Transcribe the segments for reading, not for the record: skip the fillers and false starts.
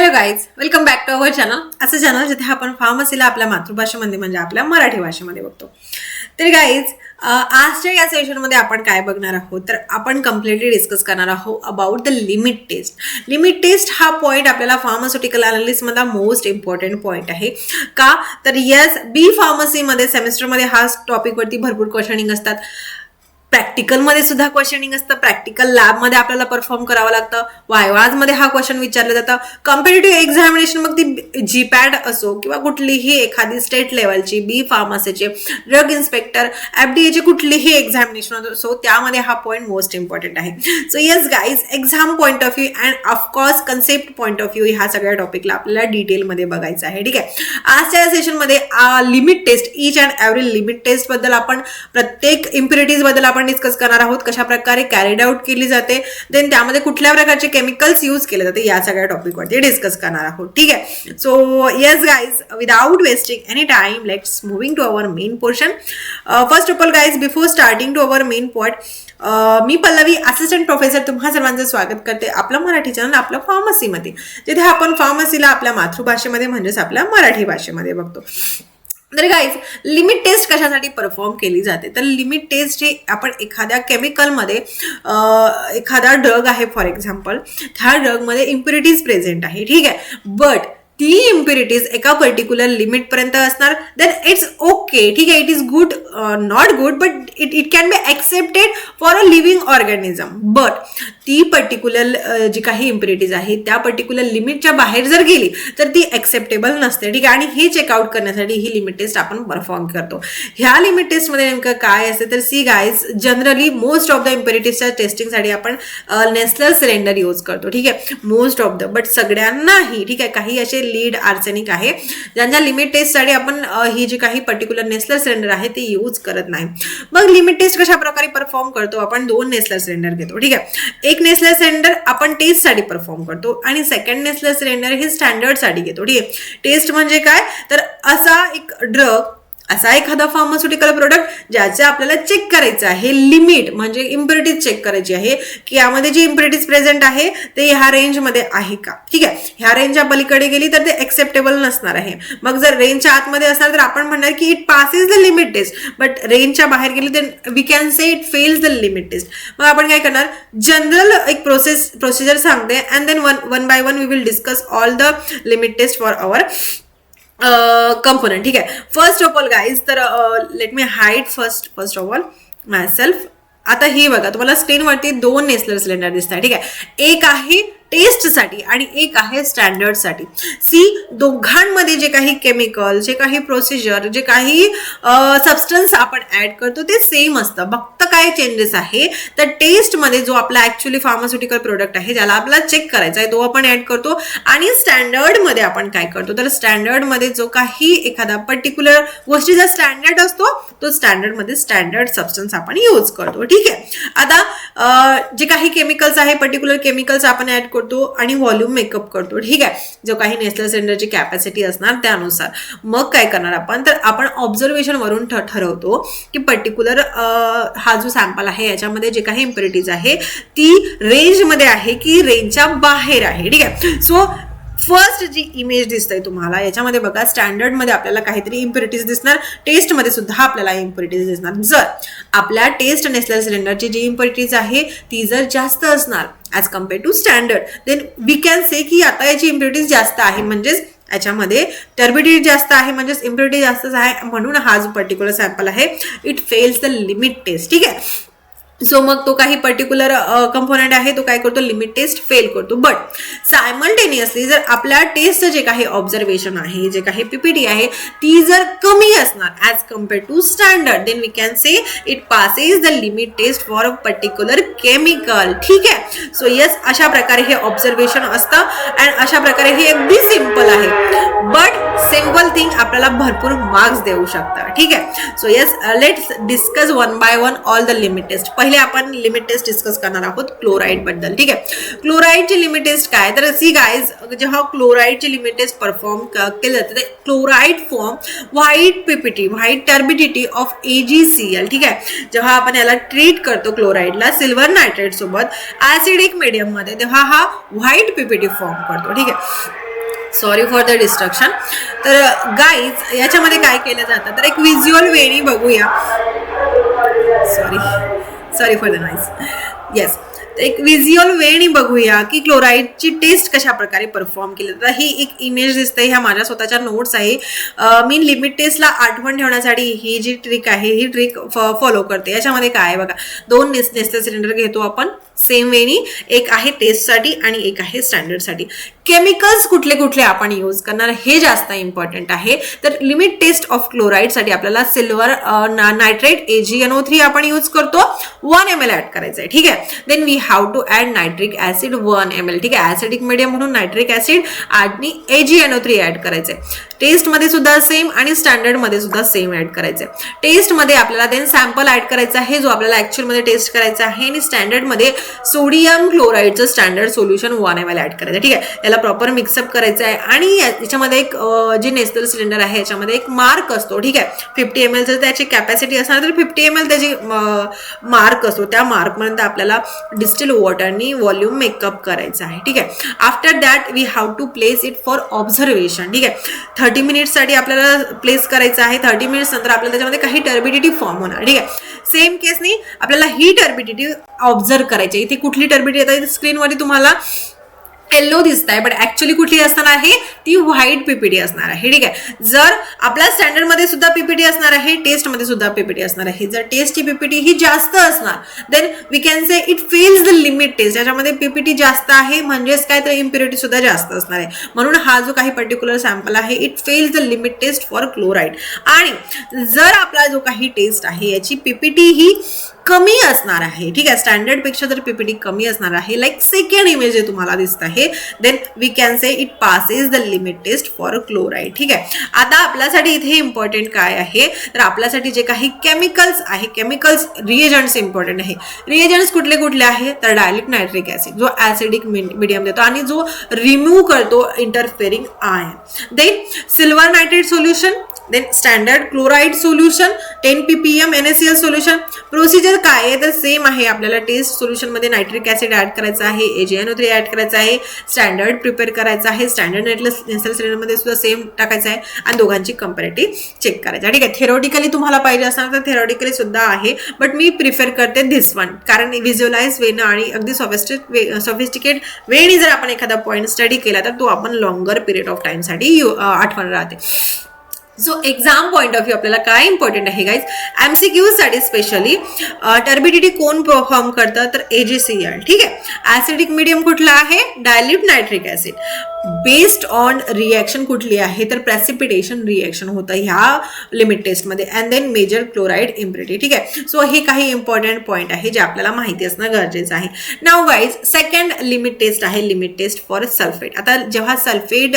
Hello guys, welcome back to our channel. असं channel जिथे आपण फार्मसीला आपल्या मातृभाषेमध्ये म्हणजे आपल्या मराठी भाषेमध्ये बघतो. तर गाईज, आजच्या या सेशनमध्ये आपण काय बघणार आहोत तर आपण कम्प्लिटली डिस्कस करणार आहोत about the limit test. Limit test हा पॉईंट आपल्याला फार्मास्युटिकल अनालिसिसमधला मोस्ट इम्पॉर्टंट पॉईंट आहे. का तर यस, बी फार्मसीमध्ये सेमिस्टरमध्ये हा टॉपिकवरती भरपूर क्वेश्चनिंग असतात. प्रॅक्टिकलमध्ये सुद्धा क्वेश्चनिंग असतं. प्रॅक्टिकल लॅबमध्ये आपल्याला परफॉर्म करावं लागतं. वायवाजमध्ये हा क्वेश्चन विचारलं जातं. कॉम्पिटेटिव्ह एक्झामिनेशन मग ती जीपॅड असो किंवा कुठलीही एखादी स्टेट लेवलची बी फार्मसीचे ड्रग इन्स्पेक्टर एफडीएची कुठलीही एक्झामिनेशन असो त्यामध्ये हा पॉईंट मोस्ट इम्पॉर्टंट आहे. So yes guys, exam point of view and of course concept point of view ह्या सगळ्या टॉपिकला आपल्याला डिटेलमध्ये बघायचं आहे. ठीक आहे, आजच्या सेशनमध्ये limit test, each and every limit test बद्दल आपण प्रत्येक इम्प्युरिटीज बद्दल आपण डिस्कस करणार आहोत. कशा प्रकारे कॅरीड आउट केली जाते, देन त्यामध्ये कुठल्या प्रकारचे केमिकल्स यूज केले जाते, या सगळ्या टॉपिकवरती डिस्कस करणार आहोत. ठीक आहे, so yes guys, without wasting any time let's moving to our main portion. First of all guys, before starting to our main point, मी पल्लवी असिस्टंट प्रोफेसर तुम्हा सर्वांचं स्वागत करते आपलं मराठी चॅनल आपलं फार्मसीमध्ये, जिथे आपण फार्मसीला आपल्या मातृभाषेमध्ये म्हणजेच आपल्या मराठी भाषेमध्ये बघतो. तर गाईज, लिमिट टेस्ट कशासाठी परफॉर्म केली जाते तर लिमिट टेस्ट हे आपण एखाद्या केमिकलमध्ये एखादा ड्रग आहे फॉर एक्झाम्पल, त्या ड्रगमध्ये इम्प्युरिटीज प्रेझेंट आहे. ठीक आहे, बट ती इम्प्युरिटीज एका पर्टिक्युलर लिमिटपर्यंत असणार, देन इट्स ओके. ठीक आहे, it is good, not good but it can be accepted for a living organism. But ती पर्टिक्युलर जी काही इम्प्युरिटीज आहे त्या पर्टिक्युलर लिमिटच्या बाहेर जर गेली तर ती ॲक्सेप्टेबल नसते. ठीक आहे, आणि हे चेकआउट करण्यासाठी ही लिमिट टेस्ट आपण परफॉर्म करतो. ह्या लिमिट टेस्टमध्ये नेमकं काय असते तर see guys, generally most of the इम्प्युरिटीजच्या टेस्टिंगसाठी आपण नेस्लर सिलेंडर यूज करतो. ठीक आहे, मोस्ट ऑफ द, बट सगळ्यांनाही. ठीक आहे, काही असे लीड आर्सेनिक आहे ज्यांच्या लिमिट टेस्टसाठी आपण ही जी काही पर्टिक्युलर नेस्लर सिलेंडर आहे ते यूज करत नाही. मग लिमिट टेस्ट कशा प्रकारे परफॉर्म करतो, आपण 2 नेस्लर सिलेंडर घेतो. ठीक आहे, एक नेस्लर सिलेंडर आपण टेस्टसाठी परफॉर्म करतो आणि सेकंड नेस्लर सिलेंडर हे स्टँडर्डसाठी घेतो. ठीक आहे, टेस्ट म्हणजे काय तर असा एक ड्रग, असा एखादा फार्मास्युटिकल प्रोडक्ट ज्याचे आपल्याला चेक करायचं आहे लिमिट, म्हणजे इम्प्युरिटीज चेक करायची आहे की यामध्ये जी इम्प्युरिटीज प्रेझेंट आहे ते ह्या रेंजमध्ये आहे का. ठीक आहे, ह्या रेंजच्या पलीकडे गेली तर ते ॲक्सेप्टेबल नसणार आहे. मग जर रेंजच्या आतमध्ये असणार तर आपण म्हणणार की it passes the limit test, but रेंजच्या बाहेर गेली तर we can say it fails the limit test. मग आपण काय करणार, जनरल एक प्रोसिजर सांगते and then one by one we will discuss all the limit test for our component. ठीक आहे, फर्स्ट ऑफ ऑल गाईज, तर let me hide first of all myself. आता ही बघा, तुम्हाला स्क्रीनवरती 2 नेस्लर सिलेंडर दिसत आहे. ठीक आहे, एक आहे टेस्टसाठी आणि एक आहे स्टँडर्डसाठी. सी, दोघांमध्ये जे काही केमिकल, जे काही प्रोसिजर, जे काही सबस्टन्स आपण ऍड करतो ते सेम असतं. फक्त काय चेंजेस आहे तर टेस्टमध्ये जो आपला ऍक्च्युअली फार्मास्युटिकल प्रोडक्ट आहे ज्याला आपल्याला चेक करायचा आहे तो आपण ऍड करतो, आणि स्टँडर्डमध्ये आपण काय करतो तर स्टँडर्डमध्ये जो काही एखादा पर्टिक्युलर गोष्टीचा स्टँडर्ड असतो तो स्टँडर्डमध्ये स्टँडर्ड सबस्टन्स आपण यूज करतो. ठीक आहे, आता जे काही केमिकल्स आहे पर्टिक्युलर केमिकल्स आपण ऍड करतो आणि व्हॉल्यूम मेकअप करतो. ठीक आहे, जो काही नेस्लर सिलेंडरची कॅपॅसिटी असणार त्यानुसार. मग काय करणार आपण तर आपण ऑब्झर्वेशन वरून ठरवतो की पर्टिक्युलर हा जो सॅम्पल आहे याच्यामध्ये जे काही इम्प्युरिटीज आहे ती रेंजमध्ये आहे की रेंजच्या बाहेर आहे. ठीक आहे, सो फर्स्ट जी इमेज दिसतंय तुम्हाला याच्यामध्ये बघा, स्टँडर्डमध्ये आपल्याला काहीतरी इम्प्युरिटीज दिसणार, टेस्टमध्ये सुद्धा आपल्याला इम्प्युरिटीज दिसणार. जर आपल्या टेस्ट नेस्लर सिलेंडरची जी इम्प्युरिटीज आहे ती जर जास्त असणार as compare to standard, then we can say की आता याची इम्प्युरिटीज जास्त आहे, म्हणजेच याच्यामध्ये टर्बिडिटी जास्त आहे, म्हणजेच इम्प्युरिटी जास्तच आहे, म्हणून हा जो पर्टिक्युलर सॅम्पल आहे it fails the limit test. ठीक आहे, सो मग तो काही पर्टिक्युलर कंपोनेंट आहे तो काय करतो, लिमिट टेस्ट फेल करतो. बट सायमल्टेनियसली जर आपल्या टेस्ट जे काही ऑब्झर्वेशन आहे, जे काही पीपीटी आहे ती जर कमी असणार as compare to standard, then we can say it passes the limit test for a particular chemical. ठीक आहे, सो येस, अशा प्रकारे हे ऑब्झर्वेशन असतं अँड अशा प्रकारे हे अगदी सिम्पल आहे, बट सिम्पल थिंग आपल्याला भरपूर मार्क्स देऊ शकतात. ठीक आहे, so yes, let's discuss one by one all the limit test. पहिले आपण लिमिट टेस्ट डिस्कस करणार आहोत क्लोराईड बद्दल. ठीक आहे, क्लोराईडची लिमिट टेस्ट काय तर सी गाईज, जेव्हा क्लोराईडची लिमिट टेस्ट परफॉर्म केली जाते ते chloride form white PPT, white turbidity of AgCl. ठीक आहे, जेव्हा आपण याला ट्रीट करतो क्लोराईडला सिल्वर नायट्रेट सोबत ऍसिडिक मीडियम मध्ये तेव्हा हा व्हाईट पीपीटी फॉर्म करतो. ठीक आहे, सॉरी फॉर द डिस्ट्रक्शन. तर गाईज याच्यामध्ये काय केलं जातं तर एक व्हिज्युअल वेनी बघूया. Sorry for the noise. Yes, एक व्हिज्युअल वेनी बघूया की क्लोराईडची टेस्ट कशा प्रकारे परफॉर्म केली जाते. ही एक इमेज दिसते, ह्या माझ्या स्वतःच्या नोट्स आहे. मी लिमिट टेस्टला आठवण ठेवण्यासाठी ही जी ट्रिक आहे ही ट्रिक फॉलो करते. याच्यामध्ये काय आहे बघा, 2 नेस्टर सिलेंडर घेतो आपण सेम वेनी, एक आहे टेस्टसाठी आणि एक आहे स्टँडर्डसाठी. केमिकल्स कुठले कुठले आपण यूज करणार हे जास्त इम्पॉर्टंट आहे. तर लिमिट टेस्ट ऑफ क्लोराईडसाठी आपल्याला सिल्वर नायट्रेट AgNO3 आपण यूज करतो, 1 ml ऍड करायचं आहे. ठीक आहे. Then we have to add nitric acid 1 ml. ठीक आहे. ऍसिडिक मीडियम म्हणून नायट्रिक ऍसिड आणि AgNO3 ऍड करायचे. टेस्टमध्ये सुद्धा सेम आणि स्टँडर्डमध्ये सुद्धा सेम ऍड करायचे. टेस्टमध्ये आपल्याला देन सॅम्पल ऍड करायचा आहे जो आपल्याला ऍक्च्युअलमध्ये टेस्ट करायचा आहे, आणि स्टँडर्डमध्ये सोडियम क्लोराईडचं स्टँडर्ड सोल्युशन 1 ml ऍड करायचं. ठीक आहे. याला प्रॉपर मिक्सअप करायचं आहे. आणि याच्यामध्ये एक जे नेस्टर सिलेंडर आहे याच्यामध्ये एक मार्क असतो. ठीक आहे. 50 ml जर त्याची कॅपॅसिटी असणार तर 50 ml त्याची मार्क असतो. त्या मार्कपर्यंत आपल्याला डिस्टिल वॉटरनी व्हॉल्यूम मेकअप करायचं आहे. ठीक आहे. After that we have to place it for observation. ठीक आहे. 30 मिनिट्ससाठी आपल्याला प्लेस करायचं आहे. 30 मिनिट्स नंतर आपल्याला त्याच्यामध्ये काही टर्बिडिटी फॉर्म होणार. ठीक आहे. सेम केसनी आपल्याला ही टर्बिडिटी ऑब्झर्व करायची. इथे कुठली टर्बिडिटी येतात स्क्रीनवरती तुम्हाला येल्लो दिसत आहे, बट ऍक्च्युअली कुठली असणार आहे ती व्हाईट पीपीटी असणार आहे. ठीक आहे. जर आपल्या स्टँडर्डमध्ये सुद्धा पीपीटी असणार आहे, टेस्टमध्ये सुद्धा पीपीटी असणार आहे. जर टेस्टची पीपीटी ही जास्त असणार then we can say it fails the limit test. याच्यामध्ये पीपीटी जास्त आहे म्हणजेच काय तर इम्प्युरिटी सुद्धा जास्त असणार आहे. म्हणून हा जो काही पर्टिक्युलर सॅम्पल आहे it fails the limit test for chloride. आणि जर आपला जो काही टेस्ट आहे याची पीपीटी ही कमी असणार आहे. ठीक आहे. स्टँडर्ड पेक्षा जर पीपीटी कमी असणार आहे, लाईक सेकंड इमेज जे तुम्हाला दिसत आहे, then we can say it passes the limit test for chloride. ठीक आहे. आता आपल्यासाठी इथे इम्पॉर्टंट काय आहे तर आपल्यासाठी जे काही केमिकल्स आहे, केमिकल्स रिएजंट्स इम्पॉर्टंट आहे. रिएजंट्स कुठले कुठले आहे तर डायल्यूट नायट्रिक ऍसिड जो ऍसिडिक मीडियम देतो आणि जो रिमूव्ह करतो interfering ion. Then silver nitrate solution, then standard chloride solution 10 ppm NaCl solution. Procedure काय आहे तर सेम आहे. आपल्याला टेस्ट सोल्युशन मध्ये नायट्रिक ऍसिड ऍड करायचं आहे, AgNO3 ऍड करायचं आहे, स्टँडर्ड प्रिपेअर करायचं आहे, स्टँडर्ड नेस्टर सिलेंडर मध्ये सुद्धा सेम टाकायचं आहे आणि दोघांची कंपॅरेटिव्ह चेक करायचं. ठीक आहे. थेरोटिकली तुम्हाला पाहिजे असणार तर थेरोटिकली सुद्धा आहे, बट मी प्रिफर करते धिस वन, कारण व्हिज्युअलाइज वेनं आणि अगदी सॉफिस्टिकेट वेनी जर आपण एखादा पॉईंट स्टडी केला तर तो आपण लॉंगर पिरियड ऑफ टाइमसाठी आठवण राहते. So exam point of view आपल्याला काय इम्पॉर्टंट आहे गाईज, MCQ साठी स्पेशली टर्बिडिटी कोण परफॉर्म करतं तर AgCl. ठीक आहे. ऍसिडिक मीडियम कुठला आहे dilute nitric acid. Based on reaction कुठली आहे तर प्रेसिपिटेशन रिएक्शन होतं ह्या लिमिट टेस्टमध्ये, and then major chloride impurity. ठीक आहे. सो हे काही इम्पॉर्टंट पॉईंट आहे जे आपल्याला माहिती असणं गरजेचं आहे. नाव गाईज सेकंड लिमिट टेस्ट आहे लिमिट टेस्ट फॉर सल्फेट. आता जेव्हा सल्फेट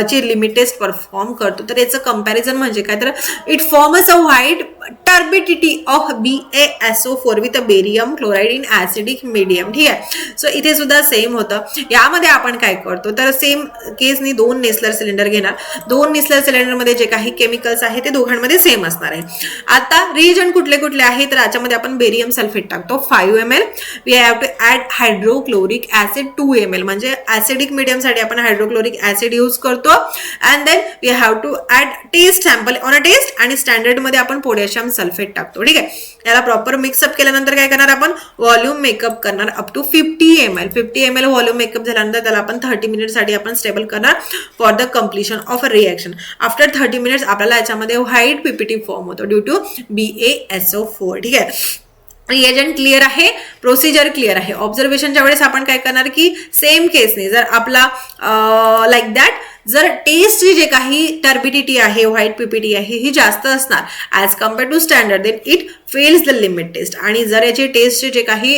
ची लिमिट टेस्ट परफॉर्म करतो तर याचं कंपॅरिझन म्हणजे काय तर it forms a white turbidity of BaSO4 with barium chloride in acidic medium. ठीक आहे. सो इथे सुद्धा सेम होतं. यामध्ये आपण काय करतो तर सेम केसनी 2 नेस्लर सिलेंडर घेणार. 2 नेस्लर सिलेंडरमध्ये जे काही केमिकल्स आहे ते दोघांमध्ये सेम असणार आहे. आता रिएजंट कुठले कुठले आहे तर याच्यामध्ये आपण बेरियम सल्फेट टाकतो 5 ml. We have to add hydrochloric acid 2 ml, म्हणजे ऍसिडिक मीडियम साठी आपण हायड्रोक्लोरिक ऍसिड यूज करतो. And then we have to add test sample on a test, आणि स्टँडर्ड मध्ये आपण पोटॅशियम सल्फेट टाकतो. ठीक आहे. याला प्रॉपर मिक्सअप केल्यानंतर काय करणार आपण व्हॉल्यूम मेकअप करणार up to 50 ml. 50 ml volume make up झाल्यानंतर त्याला आपण 30 मिनिट साठी आपण स्टेबल करणार for the completion of a reaction. After 30 minutes आपल्याला याच्यामध्ये व्हाईट पीपीटी फॉर्म होतो ड्यू टू BaSO4. ठीक आहे. रिएजंट क्लिअर आहे, प्रोसिजर क्लिअर आहे. ऑब्झर्वेशनच्या वेळेस आपण काय करणार की सेम केसने जर आपला लाईक दॅट जर टेस्टची जे काही टर्बिडिटी आहे व्हाईट पीपीटी आहे ही जास्त असणार as compare to standard, then it fails the limit test. आणि जर याचे टेस्टचे जे काही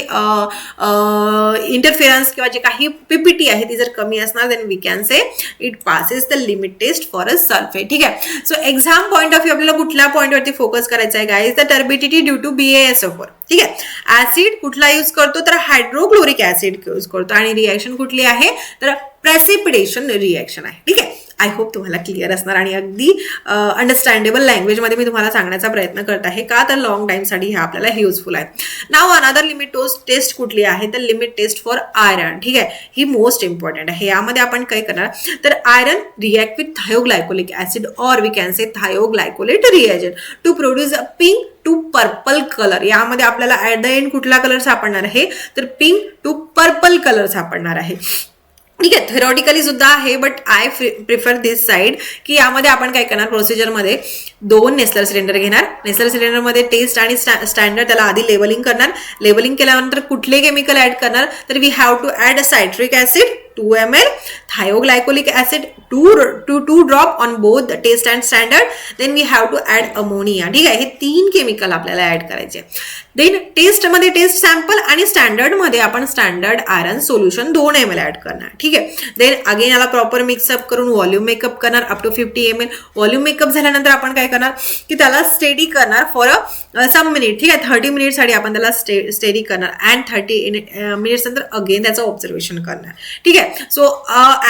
इंटरफिरन्स किंवा जे काही पीपीटी आहे ती जर कमी असणार then we can say it passes the limit test for a sulphate. ठीक आहे. So exam point of view आपल्याला कुठल्या पॉईंटवरती फोकस करायचा आहे guys, the turbidity due to BaSO4. ठीक आहे. ऍसिड कुठला यूज करतो तर हायड्रोक्लोरिक ऍसिड यूज करतो, आणि रिएक्शन कुठली आहे तर प्रेसिपिटेशन रिएक्शन आहे. ठीक आहे. आय होप तुम्हाला क्लिअर असणार आणि अगदी अंडरस्टँडेबल लँग्वेजमध्ये मी तुम्हाला सांगण्याचा प्रयत्न करत आहे, का तर लॉंग टाईमसाठी हे आपल्याला हे युजफुल आहे. नाव अनदर लिमिट टेस्ट कुठली आहे तर लिमिट टेस्ट फॉर आयरन. ठीक आहे, ही मोस्ट इम्पॉर्टंट आहे. यामध्ये आपण काय करणार तर iron react with thioglycolic acid or we can say thioglycolate reagent to produce a pink to purple colour. यामध्ये आपल्याला ऍट द एंड कुठला कलर सापडणार आहे तर पिंक टू पर्पल कलर सापडणार आहे. ठीक आहे, थेरॉटिकली सुद्धा आहे, but I prefer this side की यामध्ये आपण काय करणार प्रोसिजरमध्ये 2 नेस्लर सिलेंडर घेणार. नेस्लर सिलेंडरमध्ये टेस्ट आणि स्टँडर्ड त्याला आधी लेबलिंग करणार. लेबलिंग केल्यानंतर कुठले केमिकल ऍड करणार तर we have to add a citric acid 2 ml, thioglycolic acid 2 drop on both the taste and standard. Then we have to add ammonia. ठीक आहे, हे 3 केमिकल आपल्याला ऍड करायचे. देन टेस्ट मध्ये टेस्ट सॅम्पल आणि standard मध्ये आपण standard iron solution 2 ml add करणार. ठीक आहे, देन अगेन याला प्रॉपर मिक्सअप करून व्हॉल्यूम मेकअप करणार up to 50 ml. Volume make up झाल्यानंतर आपण काय करणार की त्याला स्टेडी करणार फॉर सम मिनिट. ठीक आहे, 30 मिनिट साठी आपण त्याला स्टेडी करणार अँड 30 मिनिट्स नंतर अगेन त्याचं ऑब्झर्वेशन करणार. ठीक आहे, सो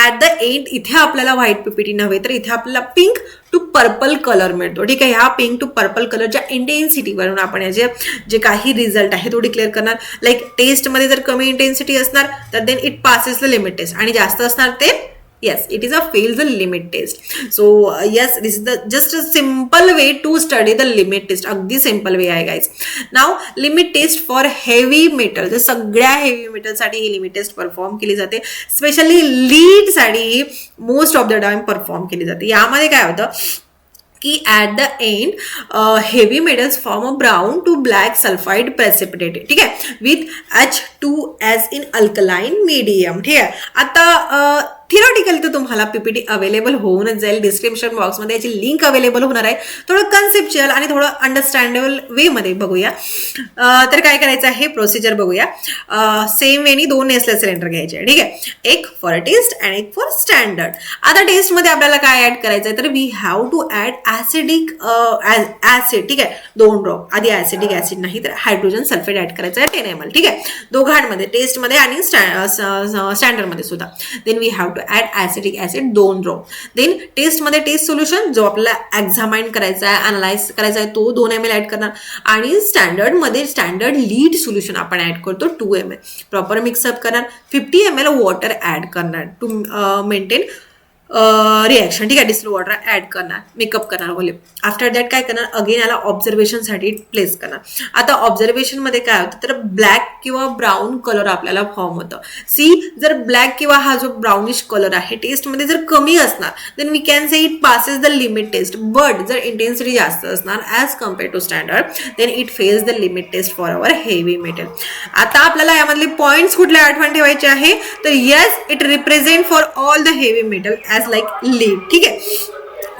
ऍट द एंड इथे आपल्याला व्हाईट पीपीटी नव्हे तर इथे आपल्याला पिंक टू पर्पल कलर मिळतो. ठीक आहे, ह्या पिंक टू पर्पल कलरच्या इंटेन्सिटीवरून आपण याचे जे काही रिझल्ट आहे तो डिक्लेअर करणार. लाईक टेस्टमध्ये जर कमी इंटेन्सिटी असणार तर then it passes the limit test आणि जास्त असणार ते yes it is a fails the limit test. So yes, this is the just a simple way to study the limit test. अगदी simple way आहे guys. Now limit test for heavy metal, तर सगळ्या heavy metal साठी ही limit taste perform केली जाते. Specially lead साठी most of the time perform केली जाते. यामध्ये काय होतं की at the end heavy metals form a brown to black sulphide precipitate. ठीक आहे, with H2S in alkaline medium. ठीक आहे, आता थिअरॉटिकली तर तुम्हाला पीपीटी अवेलेबल होऊनच जाईल. डिस्क्रिप्शन बॉक्समध्ये याची लिंक अवेलेबल होणार आहे. थोडं कन्सेप्च्युअल आणि थोडं अंडरस्टँडेबल वेमध्ये बघूया. तर काय करायचं आहे प्रोसिजर बघूया. सेम वेनी 2 नेस्लर सिलेंडर घ्यायचे. ठीक आहे, एक फॉर टेस्ट आणि एक फॉर स्टँडर्ड. आता टेस्टमध्ये आपल्याला काय ऍड करायचं आहे तर we have to add acidic acid. ठीक आहे, 2 ड्रॉप. आधी ऍसिडिक ऍसिड नाही तर हायड्रोजन सल्फेट ऍड करायचं आहे 10 ml. ठीक आहे, दोघांमध्ये टेस्टमध्ये आणि स्टँडर्डमध्ये सुद्धा. Then we have to add acidic acid 2 drop. Then टेस्टमध्ये टेस्ट सोल्युशन जो आपल्याला एक्झामाइन करायचा आहे अनालाइज करायचा आहे तो 2 ml ऍड करणार आणि स्टँडर्डमध्ये स्टँडर्ड लीड सोल्युशन आपण ऍड करतो 2 ml. प्रॉपर मिक्सअप करणार. 50 ml वॉटर ऍड करणार टू मेंटेन रिॲक्शन. ठीक आहे, डिस्टिल वॉटर ऍड करणार, मेकअप करणार व्हॉल्यूम. आफ्टर दॅट काय करणार अगेन याला ऑब्झर्वेशनसाठी प्लेस करणार. आता ऑब्झर्वेशनमध्ये काय होतं तर ब्लॅक किंवा ब्राऊन कलर आपल्याला फॉर्म होतं. सी जर ब्लॅक किंवा हा जो ब्राउनिश कलर आहे टेस्टमध्ये जर कमी असणार then we can say it passes the limit test. But जर इंटेन्सिटी जास्त असणार as compare to standard then it fails the limit test for our heavy metal. आता आपल्याला यामधले पॉईंट्स कुठले आठवण ठेवायचे आहे तर yes it represent for all the heavy metal like lead. ठीक आहे,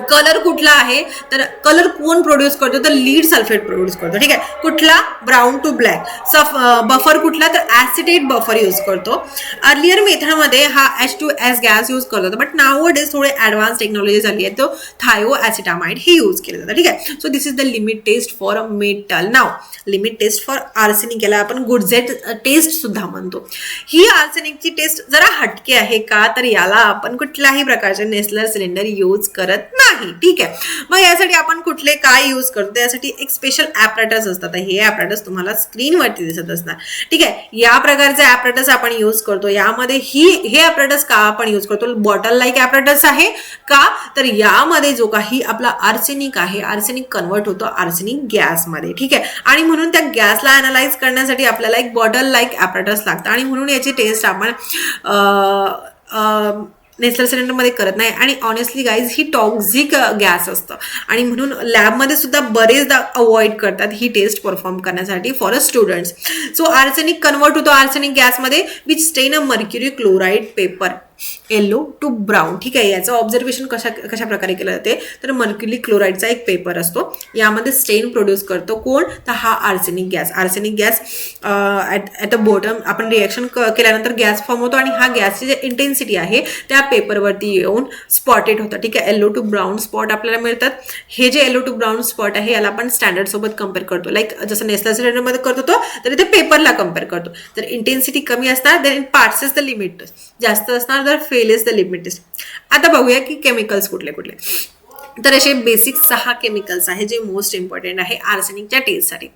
कलर कुठला आहे तर कलर कोण प्रोड्यूस करतो तर लीड सल्फेट प्रोड्यूस करतो. ठीक आहे, कुठला ब्राऊन टू ब्लॅक. बफर कुठला तर ऍसिटेट बफर यूज करतो. अर्लियर मेथडमध्ये हा H2S गॅस यूज करत होता, बट नाव डेज थोडे ऍडव्हान्स टेक्नॉलॉजी झाली आहे तो थायोऍसिटामाइड हे यूज केलं जातं. ठीक आहे, so this is the limit test for a metal. नाव लिमिट टेस्ट फॉर आर्सेनिक, याला आपण गुडझेट टेस्ट सुद्धा म्हणतो. ही आर्सेनिकची टेस्ट जरा हटके आहे का तर याला आपण कुठल्याही प्रकारचे नेस्लर सिलेंडर यूज करत नाही. ठीक आहे, मग यासाठी आपण कुठले काय यूज करतो यासाठी एक स्पेशल ऍपरेटस असतात. हे ऍपरेटस तुम्हाला स्क्रीनवरती दिसत असणार. ठीक आहे, या प्रकारचे ऍपरेटस आपण यूज करतो. यामध्ये हे ऍपरेटस का आपण यूज करतो बॉटल लाईक ऍपरेटस आहे का तर यामध्ये जो काही आपला आर्सेनिक आहे आर्सेनिक कन्वर्ट होतो आर्सेनिक गॅसमध्ये. ठीक आहे, आणि म्हणून त्या गॅसला अनालाइज करण्यासाठी आपल्याला एक बॉटल लाईक ऍपरेटस लागतं आणि म्हणून याची टेस्ट आपण नेस्लर सिलेंडरमध्ये करत नाही. आणि ऑनेस्टली गाईज ही टॉक्झिक गॅस असतं आणि म्हणून लॅबमध्ये सुद्धा बरेचदा अवॉइड करतात ही टेस्ट परफॉर्म करण्यासाठी for a students. So arsenic convert होतो आर्सेनिक गॅसमध्ये which stain a mercury chloride paper yellow to brown. ठीक आहे, याचं ऑब्झर्वेशन कशा प्रकारे केलं जाते तर मर्क्युरी क्लोराईडचा एक पेपर असतो. यामध्ये स्टेन प्रोड्यूस करतो कोण तर हा arsenic gas. Arsenic gas at the bottom आपण रिॲक्शन केल्यानंतर गॅस फॉर्म होतो आणि हा गॅसची जे इंटेन्सिटी आहे त्या पेपरवरती येऊन स्पॉटेड होतं. ठीक आहे, येलो टू ब्राऊन स्पॉट आपल्याला मिळतात. हे जे येलो टू ब्राऊन स्पॉट आहे याला आपण स्टँडर्ड सोबत कम्पेअर करतो. लाईक जसं नेस्लर सिलेंडरमध्ये करतो तो तर इथे पेपरला कम्पेअर करतो. तर इंटेन्सिटी कमी असणार then it passes the limit test, जास्त असणार तर fail is the limit test. आता बघूया की केमिकल्स कुठले कुठले. तर असे बेसिक 6 केमिकल्स आहे जे मोस्ट इम्पॉर्टंट आहे आर्सेनिकच्या टेस्टसाठी.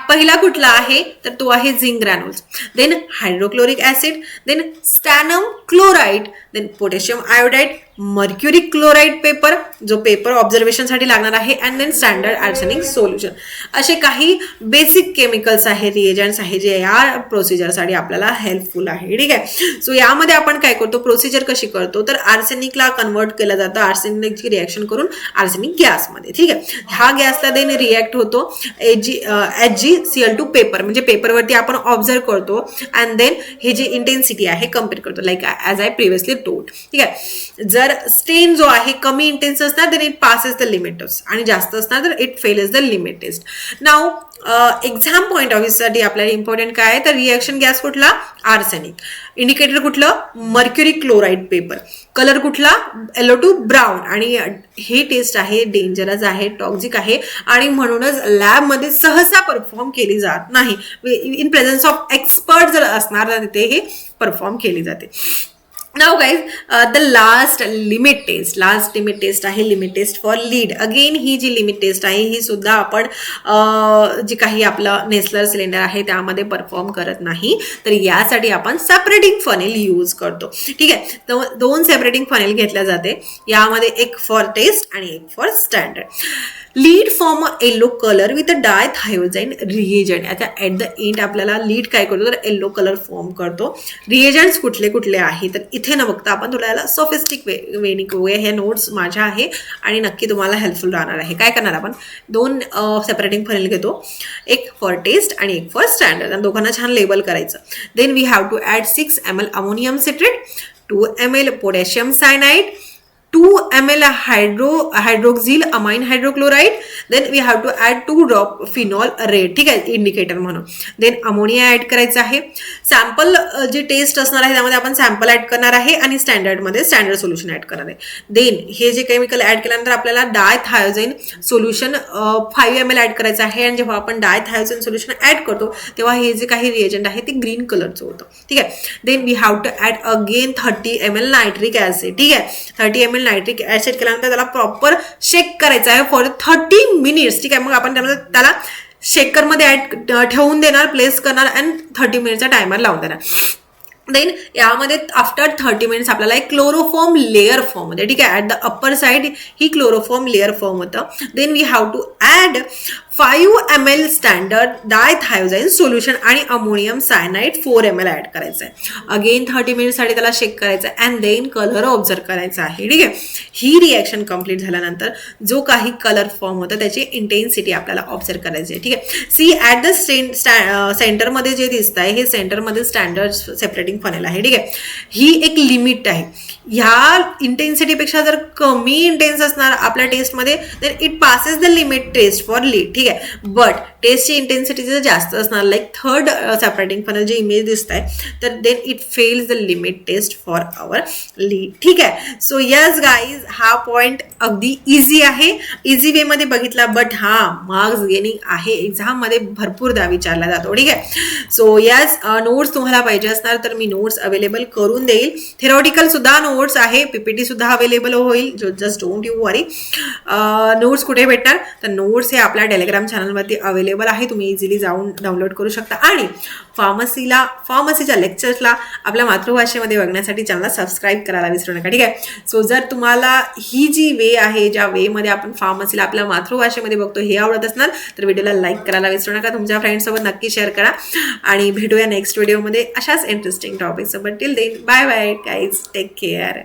पहिला कुठला आहे तर तो आहे zinc granules, then hydrochloric acid, then stannum chloride, then potassium iodide, mercury chloride paper जो पेपर ऑब्झर्वेशनसाठी लागणार आहे, and then standard arsenic solution. असे काही बेसिक केमिकल्स आहे, रिएजंट्स आहे जे या प्रोसिजरसाठी आपल्याला हेल्पफुल आहे. ठीक आहे. सो यामध्ये आपण काय करतो, प्रोसिजर कशी करतो तर आर्सेनिकला कन्वर्ट केलं जातं अआर्सेनिकची रिॲक्शन करून आर्सेनिक गॅसमध्ये. ठीक आहे. ह्या गॅसला देन रिॲक्ट होतो HgCl2 पेपर, म्हणजे पेपरवरती आपण ऑब्झर्व करतो अँड देन हे जे इंटेन्सिटी आहे कम्पेअर करतो, like as I previously told. ठीक आहे. जर स्टेन जो आहे कमी इंटेन्स असणार then it passes the limits आणि जास्त असणार तर it fails the limit test. नाव एक्झाम पॉईंट ऑफ व्ह्यू साठी आपल्याला इम्पॉर्टंट काय आहे तर रिएक्शन गॅस कुठला आर्सेनिक, इंडिकेटर कुठलं मर्क्युरी क्लोराइड पेपर, कलर कुठला SO2 ब्राऊन. आणि हे टेस्ट आहे डेंजरस आहे, टॉक्झिक आहे आणि म्हणूनच लॅबमध्ये सहसा परफॉर्म केली जात नाही. इन प्रेझेन्स ऑफ एक्सपर्ट जर असणार तर तिथे हे परफॉर्म केली जाते. Now guys the last limit test आहे limit test for lead. Again ही जी लिमिट टेस्ट आहे ही सुद्धा आपण जी काही आपलं नेसलर सिलेंडर आहे त्यामध्ये परफॉर्म करत नाही, तर यासाठी आपण सेपरेटिंग फनेल यूज करतो. ठीक आहे. तर 2 सेपरेटिंग फनेल घेतल्या जाते, यामध्ये एक फॉर टेस्ट आणि एक for standard. Lead form yellow colour with dithizone reagent. आता ॲट द एंड आपल्याला लीड काय करतो तर येलो कलर फॉर्म करतो. रिएजंट्स कुठले कुठले आहे तर इथे न बघता आपण थोड्याला सोफिस्टिक वेनी करूया. हे नोट्स माझ्या आहे आणि नक्की तुम्हाला हेल्पफुल राहणार आहे. काय करणार आपण 2 सेपरेटिंग फनेल घेतो, एक फॉर टेस्ट आणि एक फॉर स्टँडर्ड, आणि दोघांना छान लेबल करायचं. Then we have to add 6 ml ammonium citrate, 2 ml potassium cyanide, 2 ml hydroxyl amine hydrochloride, then we have to add 2 drop phenol red. ठीक आहे, इंडिकेटर म्हणून. देन अमोनिया ॲड करायचं आहे. सॅम्पल जी taste असणार आहे त्यामध्ये आपण सॅम्पल ॲड करणार आहे आणि स्टँडर्डमध्ये स्टँडर्ड सोल्युशन ॲड करणार आहे. देन हे जे केमिकल ॲड केल्यानंतर आपल्याला डायथायोजाईन सोल्युशन 5 ml ॲड करायचं आहे. आणि जेव्हा आपण डायथायोजाईन सोल्युशन ॲड करतो तेव्हा हे जे काही रिएजंट आहे ते ग्रीन कलरचं होतं. ठीक आहे. Then we have to add again 30 ml nitric acid. ठीक आहे. 30 ml नायट्रिक ऍसिड केल्यानंतर त्याला प्रॉपर शेक करायचं आहे फॉर 30 मिनिट्स. ठीक आहे. मग आपण त्याला शेकरमध्ये ऍड ठेवून देणार, प्लेस करणार आणि 30 मिनिटचा टायमर लावून देणार. देन यामध्ये आफ्टर 30 मिनिट्स आपल्याला एक क्लोरोफॉर्म लेअर फॉर्म होते. ठीक आहे. ॲट द अप्पर साइड ही क्लोरोफॉर्म लेअर फॉर्म होतं. Then we have to add 5 ml standard dithizone solution आणि अमोनियम सायनाइड 4 ml ॲड करायचं आहे. अगेन 30 मिनिटसाठी त्याला शेक करायचं आहे अँड देन कलर ऑब्झर्व करायचा आहे. ठीक आहे. ही रिॲक्शन कंप्लीट झाल्यानंतर जो काही कलर फॉर्म होतं त्याची इंटेन्सिटी आपल्याला ऑब्झर्व करायची आहे. ठीक आहे. सी ॲट द सेंटरमध्ये जे दिसत आहे हे सेंटरमध्ये स्टँडर्ड सेपरेटिंग फनेल आहे. ठीक आहे. ही एक लिमिट आहे. ह्या इंटेन्सिटीपेक्षा जर कमी इंटेन्स असणार आपल्या टेस्टमध्ये then it passes the limit test for lead. ठीक आहे. बट टेस्टची इंटेन्सिटी जर जास्त असणार लाईक थर्ड सेपरेटिंग फनेल जे इमेज दिसत आहे तर then it fails the limit test for our lead. ठीक आहे. सो यस गाईज, हा पॉईंट अगदी इझी आहे, इझी वेमध्ये बघितला, बट हा मार्क्स गेनिंग आहे, एक्झाममध्ये भरपूरदा विचारला जातो. ठीक आहे. सो यस, नोट्स तुम्हाला पाहिजे असणार तर मी नोट्स अवेलेबल करून देईल. थेरॉटिकल सुद्धा नोट्स आहे, PPT सुद्धा अवेलेबल होईल. Just don't you worry. Notes कुठे भेटणार तर नोट्स हे आपल्या टेलिग्राम चॅनलवरती अवेलेबल आहे, तुम्ही इझिली जाऊन डाउनलोड करू शकता. आणि फार्मसीच्या लेक्चर्सला आपल्या मातृभाषेमध्ये बघण्यासाठी चॅनलला सबस्क्राईब करायला विसरू नका. ठीक आहे. सो जर तुम्हाला ही जी वे आहे ज्या वेमध्ये आपण फार्मसीला आपल्या मातृभाषेमध्ये बघतो हे आवडत असणार तर व्हिडिओला लाईक करायला विसरू नका. तुमच्या फ्रेंड्ससोबत नक्की शेअर करा आणि भेटूया नेक्स्ट व्हिडिओमध्ये अशाच इंटरेस्टिंग टॉपिक्ससोबत. Till then bye bye guys, take care.